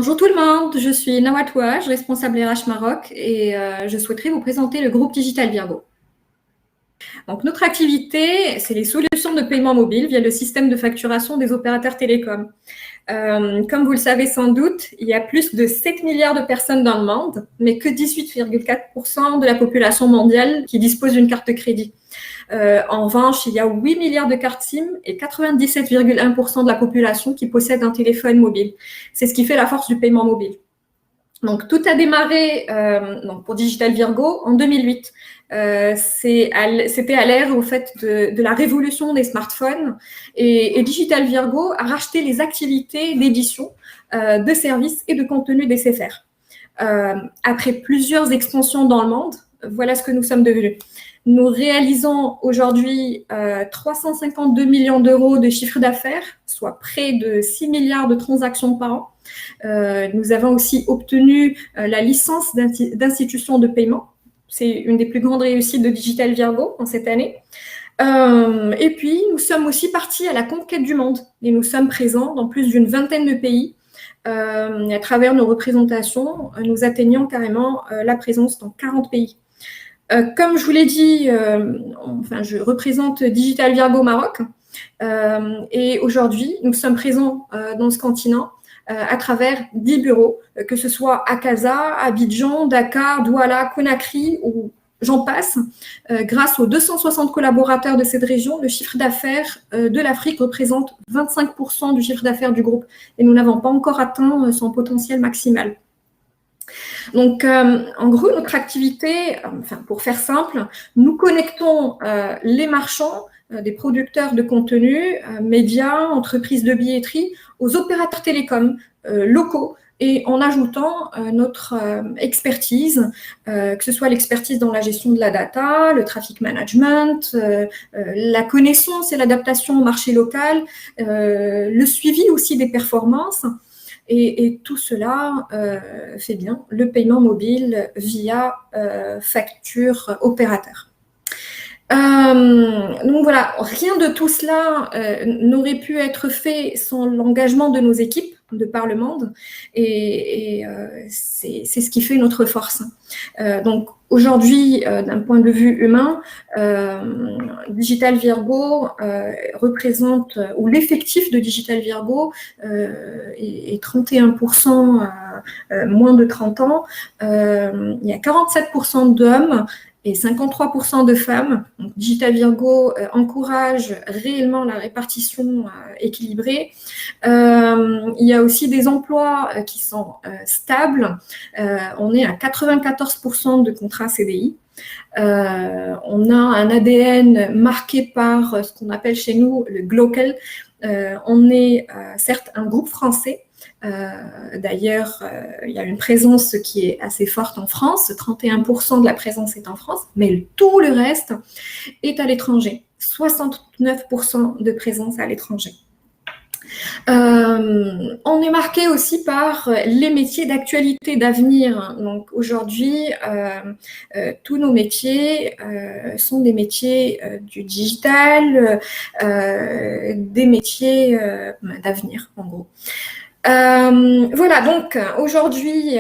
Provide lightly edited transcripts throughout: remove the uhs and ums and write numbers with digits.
Bonjour tout le monde, je suis Nawat Ouaj, responsable RH Maroc et je souhaiterais vous présenter le groupe Digital Virgo. Donc, notre activité, c'est les solutions de paiement mobile via le système de facturation des opérateurs télécoms. Comme vous le savez sans doute, il y a plus de 7 milliards de personnes dans le monde, mais que 18,4% de la population mondiale qui dispose d'une carte de crédit. En revanche, il y a 8 milliards de cartes SIM et 97,1% de la population qui possède un téléphone mobile. C'est ce qui fait la force du paiement mobile. Donc, tout a démarré pour Digital Virgo en 2008. C'était à l'ère au fait de la révolution des smartphones et Digital Virgo a racheté les activités d'édition, de services et de contenu d'SFR. Après plusieurs expansions dans le monde, voilà ce que nous sommes devenus. Nous réalisons aujourd'hui 352 millions d'euros de chiffre d'affaires, soit près de 6 milliards de transactions par an. Nous avons aussi obtenu la licence d'institution de paiement. C'est une des plus grandes réussites de Digital Virgo en cette année. Et puis, nous sommes aussi partis à la conquête du monde et nous sommes présents dans plus d'une vingtaine de pays. À travers nos représentations, nous atteignons carrément la présence dans 40 pays. Comme je vous l'ai dit, je représente Digital Virgo Maroc et aujourd'hui, nous sommes présents dans ce continent à travers 10 bureaux, que ce soit à Casa, Abidjan, Dakar, Douala, Conakry ou j'en passe. Grâce aux 260 collaborateurs de cette région, le chiffre d'affaires de l'Afrique représente 25% du chiffre d'affaires du groupe et nous n'avons pas encore atteint son potentiel maximal. Donc, en gros, notre activité, pour faire simple, nous connectons les marchands, des producteurs de contenu, médias, entreprises de billetterie, aux opérateurs télécoms locaux et en ajoutant notre expertise, que ce soit l'expertise dans la gestion de la data, le traffic management, la connaissance et l'adaptation au marché local, le suivi aussi des performances. Et tout cela fait bien le paiement mobile via facture opérateur. Donc voilà, rien de tout cela n'aurait pu être fait sans l'engagement de nos équipes de par le monde et c'est ce qui fait notre force. Donc aujourd'hui, d'un point de vue humain, Digital Virgo représente, ou l'effectif de Digital Virgo est 31% moins de 30 ans. Il y a 47% d'hommes et 53% de femmes. Donc, Digital Virgo encourage réellement la répartition équilibrée. Il y a aussi des emplois qui sont stables. On est à 94% de contrats CDI. On a un ADN marqué par ce qu'on appelle chez nous le glocal. On est certes un groupe français. D'ailleurs, il y a une présence qui est assez forte en France, 31% de la présence est en France, mais tout le reste est à l'étranger, 69% de présence à l'étranger. On est marqué aussi par les métiers d'actualité d'avenir. Donc aujourd'hui, tous nos métiers sont des métiers du digital, des métiers d'avenir en gros. Voilà, donc aujourd'hui,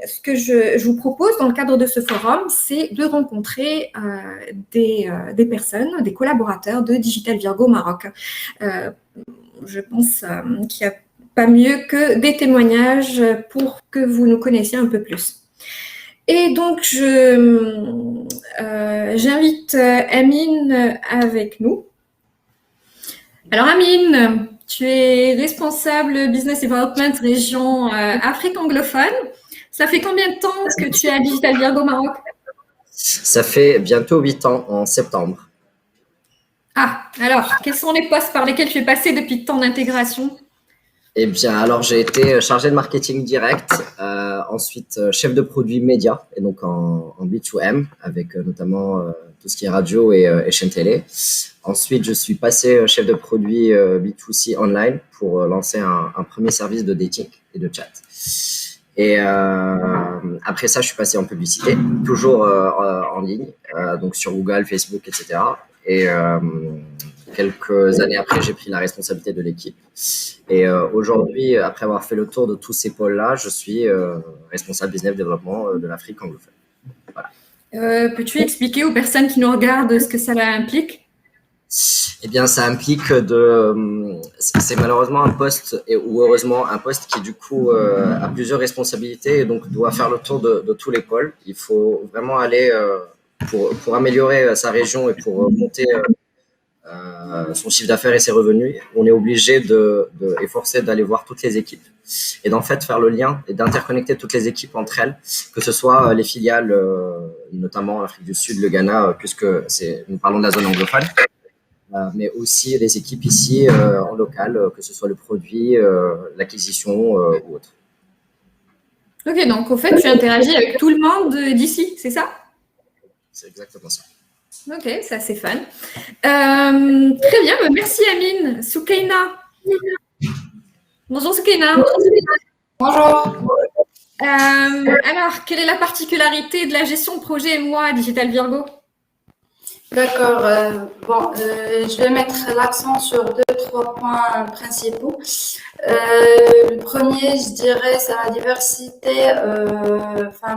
ce que je vous propose dans le cadre de ce forum, c'est de rencontrer des personnes, des collaborateurs de Digital Virgo Maroc. Je pense qu'il n'y a pas mieux que des témoignages pour que vous nous connaissiez un peu plus. Et donc, j'invite Amine avec nous. Alors, Amine, tu es responsable Business Development région Afrique anglophone. Ça fait combien de temps que tu es à Digital Virgo Maroc? Ça fait bientôt 8 ans, en septembre. Ah, alors, quels sont les postes par lesquels tu es passé depuis tant d'intégration? Eh bien, alors j'ai été chargé de marketing direct, ensuite chef de produit média, et donc en B2M, avec notamment tout ce qui est radio et chaîne télé. Ensuite, je suis passé chef de produit B2C online pour lancer un premier service de dating et de chat. Et après ça, je suis passé en publicité, toujours en ligne, donc sur Google, Facebook, etc. quelques années après, j'ai pris la responsabilité de l'équipe. Et aujourd'hui, après avoir fait le tour de tous ces pôles-là, je suis responsable business développement de l'Afrique anglophone. Voilà. Peux-tu expliquer aux personnes qui nous regardent ce que ça implique? Eh bien, ça implique c'est malheureusement un poste, ou heureusement un poste qui du coup a plusieurs responsabilités et donc doit faire le tour de tous les pôles. Il faut vraiment aller pour améliorer sa région et pour monter son chiffre d'affaires et ses revenus. On est obligé et forcé d'aller voir toutes les équipes et d'en fait faire le lien et d'interconnecter toutes les équipes entre elles, que ce soit les filiales, notamment l'Afrique du Sud, le Ghana, puisque nous parlons de la zone anglophone. Mais aussi les équipes ici en local, que ce soit le produit, l'acquisition ou autre. Ok, donc au fait, tu interagis avec tout le monde d'ici, c'est ça? C'est exactement ça. Ok, c'est assez fun. Très bien, merci Amine. Soukaina. Bonjour Soukaina. Bonjour. Alors, quelle est la particularité de la gestion de projet MOA à Digital Virgo? D'accord. Je vais mettre l'accent sur 2-3 points principaux. Le premier, je dirais, c'est la diversité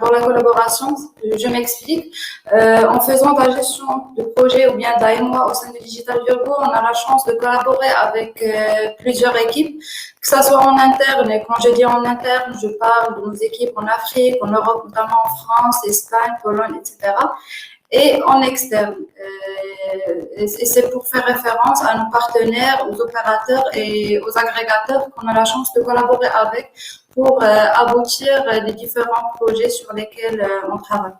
dans la collaboration. Je m'explique. En faisant de la gestion de projet ou bien d'AMOA au sein de Digital Virgo, on a la chance de collaborer avec plusieurs équipes, que ça soit en interne. Et quand je dis en interne, je parle de nos équipes en Afrique, en Europe, notamment en France, Espagne, Pologne, etc. Et en externe. Et c'est pour faire référence à nos partenaires, aux opérateurs et aux agrégateurs qu'on a la chance de collaborer avec pour aboutir les différents projets sur lesquels on travaille.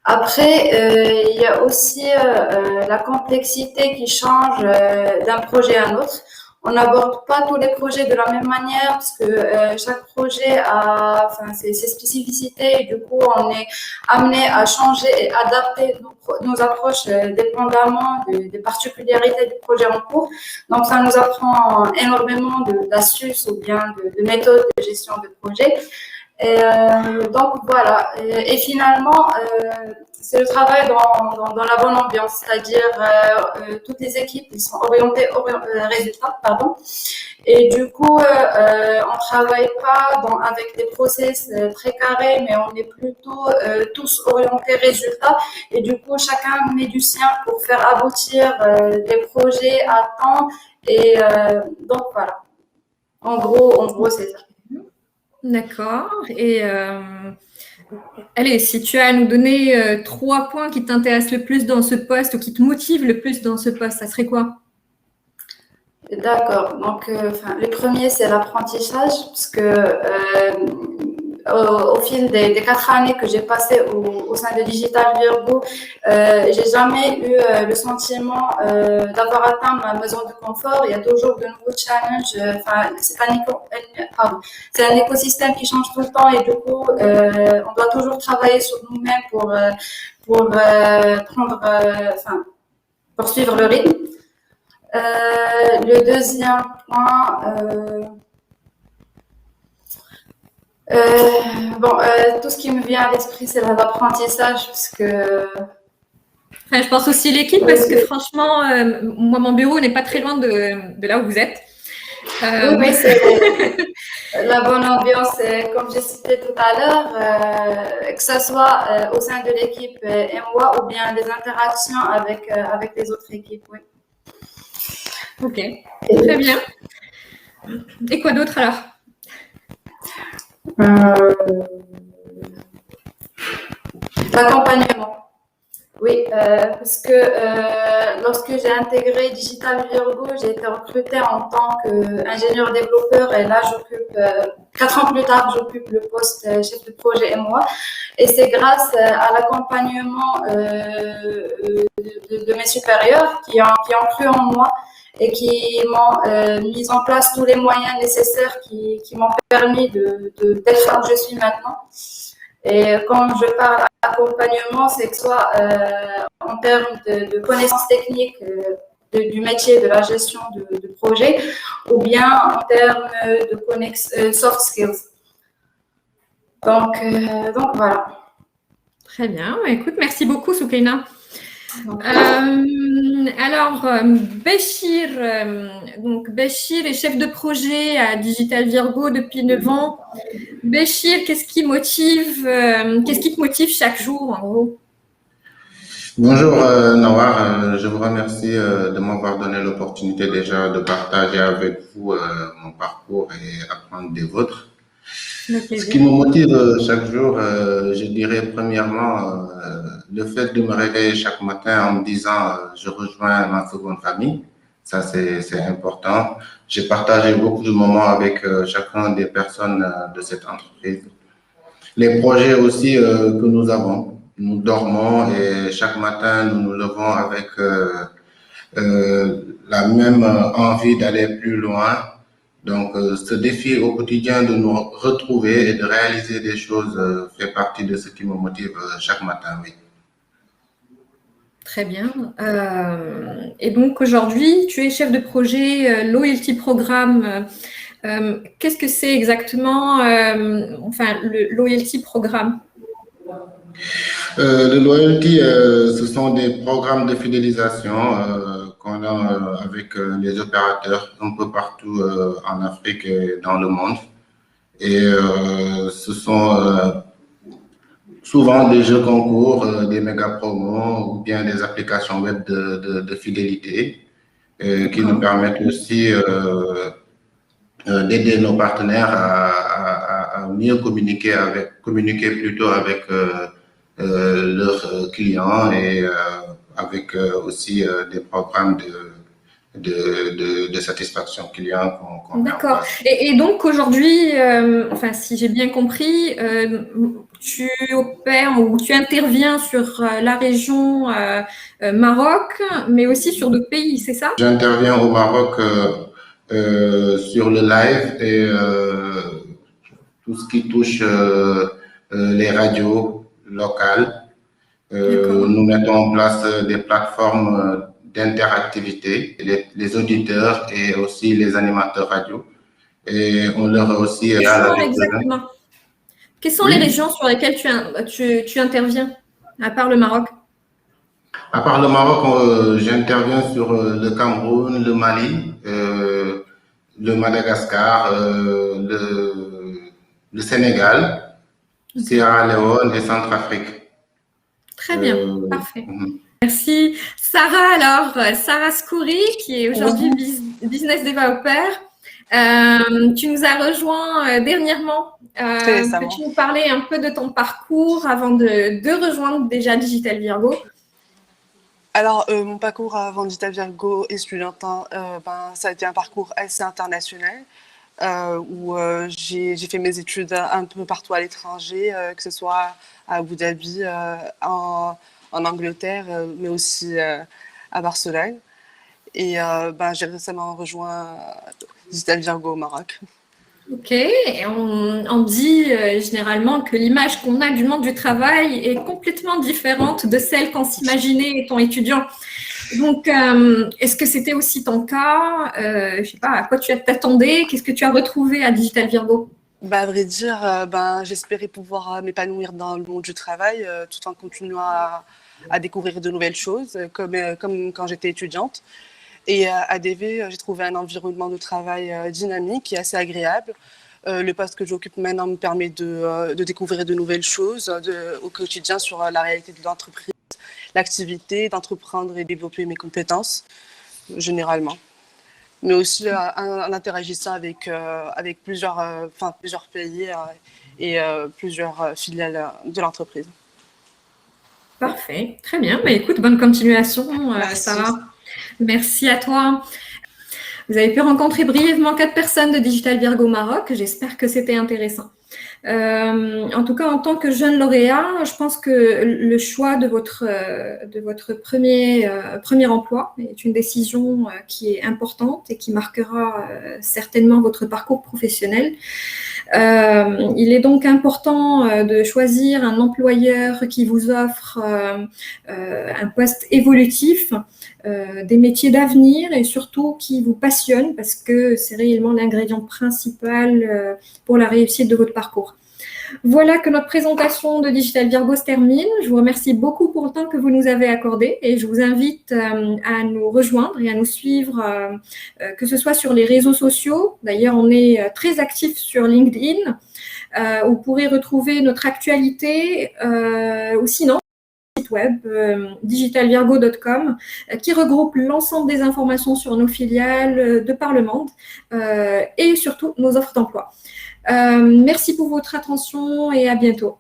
Après, il y a aussi la complexité qui change d'un projet à un autre. On n'aborde pas tous les projets de la même manière parce que chaque projet a ses spécificités et du coup, on est amené à changer et adapter nos approches dépendamment des particularités du projet en cours. Donc, ça nous apprend énormément d'astuces ou bien de méthodes de gestion de projet. Donc voilà, et finalement, c'est le travail dans la bonne ambiance, c'est-à-dire toutes les équipes ils sont orientées au résultat, pardon. Et du coup, on travaille pas avec des process très carrés, mais on est plutôt tous orientés résultat. Et du coup, chacun met du sien pour faire aboutir des projets à temps. Et donc voilà. En gros, c'est ça. D'accord. Et allez, si tu as à nous donner 3 points qui t'intéressent le plus dans ce poste ou qui te motivent le plus dans ce poste, ça serait quoi? D'accord. Donc, le premier, c'est l'apprentissage, parce que au fil des 4 années que j'ai passées au sein de Digital Virgo, j'ai jamais eu le sentiment d'avoir atteint ma zone de confort. Il y a toujours de nouveaux challenges. C'est un écosystème qui change tout le temps et du coup, on doit toujours travailler sur nous-mêmes pour suivre le rythme. Le deuxième point, tout ce qui me vient à l'esprit, c'est l'apprentissage, parce que... Enfin, je pense aussi l'équipe, parce que franchement, moi, mon bureau n'est pas très loin de là où vous êtes. Oui, c'est la bonne ambiance, comme j'ai cité tout à l'heure, que ce soit au sein de l'équipe MOA ou bien les interactions avec les autres équipes, oui. Ok, très bien. Et quoi d'autre alors? L'accompagnement. Oui, parce que lorsque j'ai intégré Digital Virgo, j'ai été recrutée en tant qu'ingénieur développeur et là, 4 ans plus tard, j'occupe le poste chef de projet MOA. Et c'est grâce à l'accompagnement de mes supérieurs qui ont cru en moi et qui m'ont mis en place tous les moyens nécessaires qui m'ont permis d'être là où je suis maintenant. Et quand je parle d'accompagnement, c'est que soit en termes de connaissances techniques du métier de la gestion de projet ou bien en termes de soft skills. Donc voilà. Très bien. Écoute, merci beaucoup, Soukaina. Béchir est chef de projet à Digital Virgo depuis 9 ans. Béchir, qu'est-ce qui te motive chaque jour, en gros? Bonjour Nawar, je vous remercie de m'avoir donné l'opportunité déjà de partager avec vous mon parcours et apprendre des vôtres. Ce qui me motive chaque jour, je dirais premièrement le fait de me réveiller chaque matin en me disant je rejoins ma seconde famille. Ça, c'est important. J'ai partagé beaucoup de moments avec chacun des personnes de cette entreprise. Les projets aussi que nous avons. Nous dormons et chaque matin, nous nous levons avec la même envie d'aller plus loin. Donc, ce défi au quotidien de nous retrouver et de réaliser des choses fait partie de ce qui me motive chaque matin, oui. Très bien. Et donc, aujourd'hui, tu es chef de projet Loyalty Programme. Qu'est-ce que c'est exactement, le Loyalty Programme? Le Loyalty, ce sont des programmes de fidélisation qu'on a avec les opérateurs un peu partout en Afrique et dans le monde. Et ce sont souvent des jeux concours, des méga promos ou bien des applications web de fidélité qui nous permettent aussi d'aider nos partenaires à mieux communiquer plutôt avec leurs clients et avec aussi des programmes de satisfaction client qu'on met en D'accord. place. Et donc aujourd'hui, si j'ai bien compris, tu opères ou tu interviens sur la région Maroc, mais aussi sur d'autres pays, c'est ça? J'interviens au Maroc sur le live et tout ce qui touche les radios locales. Nous mettons en place des plateformes d'interactivité, les auditeurs et aussi les animateurs radio. Et on leur a aussi... Exactement. Quelles sont les régions sur lesquelles tu interviens, à part le Maroc? À part le Maroc, j'interviens sur le Cameroun, le Mali, le Madagascar, le Sénégal, Sierra Leone et Centrafrique. Très bien, parfait. Merci. Sarah, Sarah Skouri, qui est aujourd'hui business developer. Tu nous as rejoint dernièrement. Peux-tu nous parler un peu de ton parcours avant de rejoindre déjà Digital Virgo? Alors, mon parcours avant Digital Virgo et Studentin, ça a été un parcours assez international où j'ai fait mes études un peu partout à l'étranger, que ce soit à Abu Dhabi, en Angleterre, mais aussi à Barcelone. Et j'ai récemment rejoint Digital Virgo au Maroc. Ok, et on dit généralement que l'image qu'on a du monde du travail est complètement différente de celle qu'on s'imaginait étant étudiant. Donc, est-ce que c'était aussi ton cas? Je ne sais pas, à quoi tu t'attendais? Qu'est-ce que tu as retrouvé à Digital Virgo? À vrai dire, j'espérais pouvoir m'épanouir dans le monde du travail tout en continuant à découvrir de nouvelles choses, comme quand j'étais étudiante. Et à DV, j'ai trouvé un environnement de travail dynamique et assez agréable. Le poste que j'occupe maintenant me permet de découvrir de nouvelles choses au quotidien sur la réalité de l'entreprise, l'activité, d'entreprendre et développer mes compétences, généralement. Mais aussi en interagissant avec plusieurs pays et plusieurs filiales de l'entreprise. Parfait, très bien. Écoute, bonne continuation, Sarah. Merci à toi. Vous avez pu rencontrer brièvement 4 personnes de Digital Virgo Maroc. J'espère que c'était intéressant. En tout cas, en tant que jeune lauréat, je pense que le choix de votre premier emploi est une décision qui est importante et qui marquera certainement votre parcours professionnel. Il est donc important de choisir un employeur qui vous offre un poste évolutif, des métiers d'avenir et surtout qui vous passionne parce que c'est réellement l'ingrédient principal pour la réussite de votre parcours. Voilà que notre présentation de Digital Virgo se termine. Je vous remercie beaucoup pour le temps que vous nous avez accordé et je vous invite à nous rejoindre et à nous suivre, que ce soit sur les réseaux sociaux. D'ailleurs, on est très actifs sur LinkedIn. Vous pourrez retrouver notre actualité ou sinon site web digitalvirgo.com qui regroupe l'ensemble des informations sur nos filiales de par le monde et surtout nos offres d'emploi. Merci pour votre attention et à bientôt.